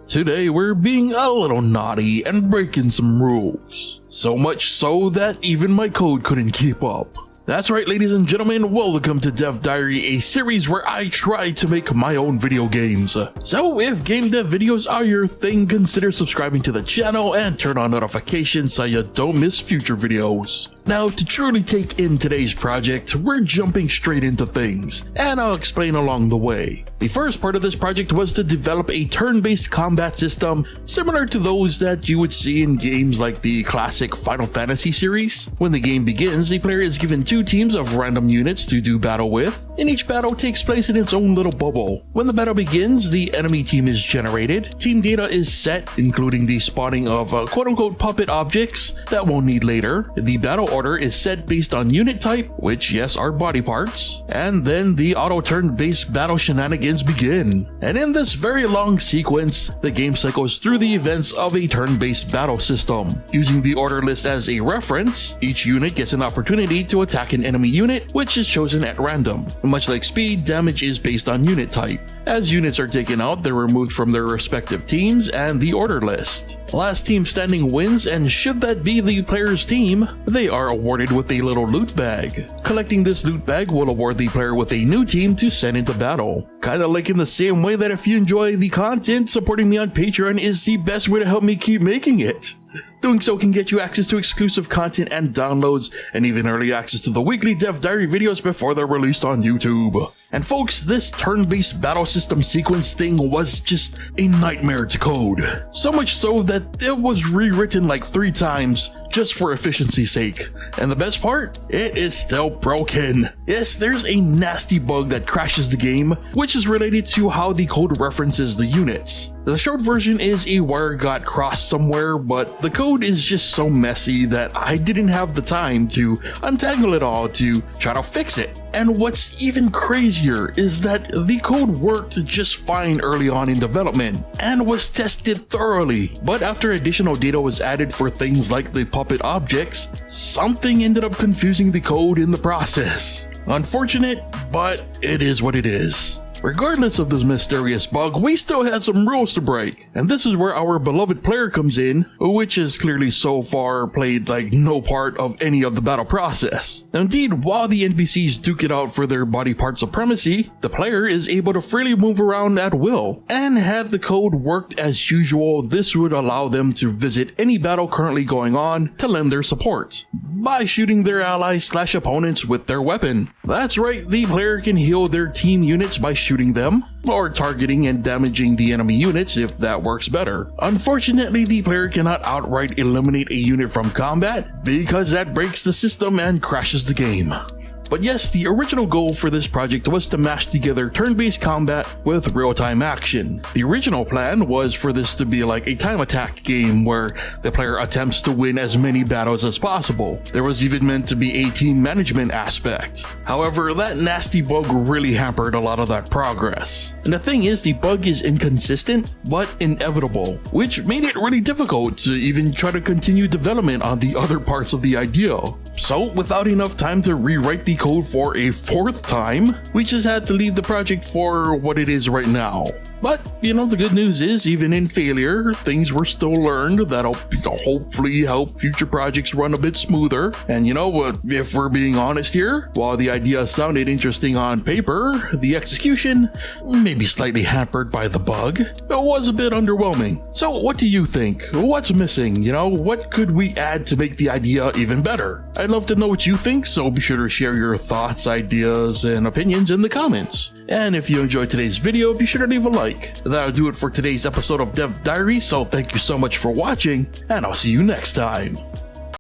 Today we're being a little naughty and breaking some rules. So much so that even my code couldn't keep up. That's right, ladies and gentlemen, welcome to Dev Diary, a series where I try to make my own video games. So if game dev videos are your thing, consider subscribing to the channel and turn on notifications so you don't miss future videos. Now, to truly take in today's project, we're jumping straight into things, and I'll explain along the way. The first part of this project was to develop a turn-based combat system similar to those that you would see in games like the classic Final Fantasy series. When the game begins, the player is given two teams of random units to do battle with, and each battle takes place in its own little bubble. When the battle begins, the enemy team is generated, team data is set, including the spawning of quote-unquote puppet objects that we'll need later. The battle order is set based on unit type, which yes are body parts, and then the auto turn-based battle shenanigans begin. And in this very long sequence, the game cycles through the events of a turn-based battle system. Using the order list as a reference, each unit gets an opportunity to attack an enemy unit, which is chosen at random. Much like speed, damage is based on unit type. As units are taken out, they're removed from their respective teams and the order list. Last team standing wins, and should that be the player's team, they are awarded with a little loot bag. Collecting this loot bag will award the player with a new team to send into battle. Kinda like in the same way that if you enjoy the content, supporting me on Patreon is the best way to help me keep making it. Doing so can get you access to exclusive content and downloads, and even early access to the weekly Dev Diary videos before they're released on YouTube. And folks, this turn-based battle system sequence thing was just a nightmare to code. So much so that it was rewritten like 3 times just for efficiency's sake. And the best part? It is still broken. Yes, there's a nasty bug that crashes the game, which is related to how the code references the units. The short version is a wire got crossed somewhere, but the code is just so messy that I didn't have the time to untangle it all to try to fix it. And what's even crazier is that the code worked just fine early on in development and was tested thoroughly, but after additional data was added for things like the puppet objects, something ended up confusing the code in the process. Unfortunate, but it is what it is. Regardless of this mysterious bug, we still had some rules to break, and this is where our beloved player comes in, which has clearly so far played like no part of any of the battle process. Indeed, while the NPCs duke it out for their body part supremacy, the player is able to freely move around at will, and had the code worked as usual, this would allow them to visit any battle currently going on to lend their support by shooting their allies/opponents with their weapon. That's right, the player can heal their team units by shooting them, or targeting and damaging the enemy units if that works better. Unfortunately, the player cannot outright eliminate a unit from combat because that breaks the system and crashes the game. But yes, the original goal for this project was to mash together turn-based combat with real-time action. The original plan was for this to be like a time attack game where the player attempts to win as many battles as possible. There was even meant to be a team management aspect. However, that nasty bug really hampered a lot of that progress. And the thing is, the bug is inconsistent but inevitable, which made it really difficult to even try to continue development on the other parts of the idea. So, without enough time to rewrite the code for a 4th time, we just had to leave the project for what it is right now. But, you know, the good news is, even in failure, things were still learned that'll hopefully help future projects run a bit smoother. And you know what, if we're being honest here, while the idea sounded interesting on paper, the execution, maybe slightly hampered by the bug, was a bit underwhelming. So what do you think? What's missing? You know, what could we add to make the idea even better? I'd love to know what you think, so be sure to share your thoughts, ideas, and opinions in the comments. And if you enjoyed today's video, be sure to leave a like. That'll do it for today's episode of Dev Diary, so thank you so much for watching, and I'll see you next time.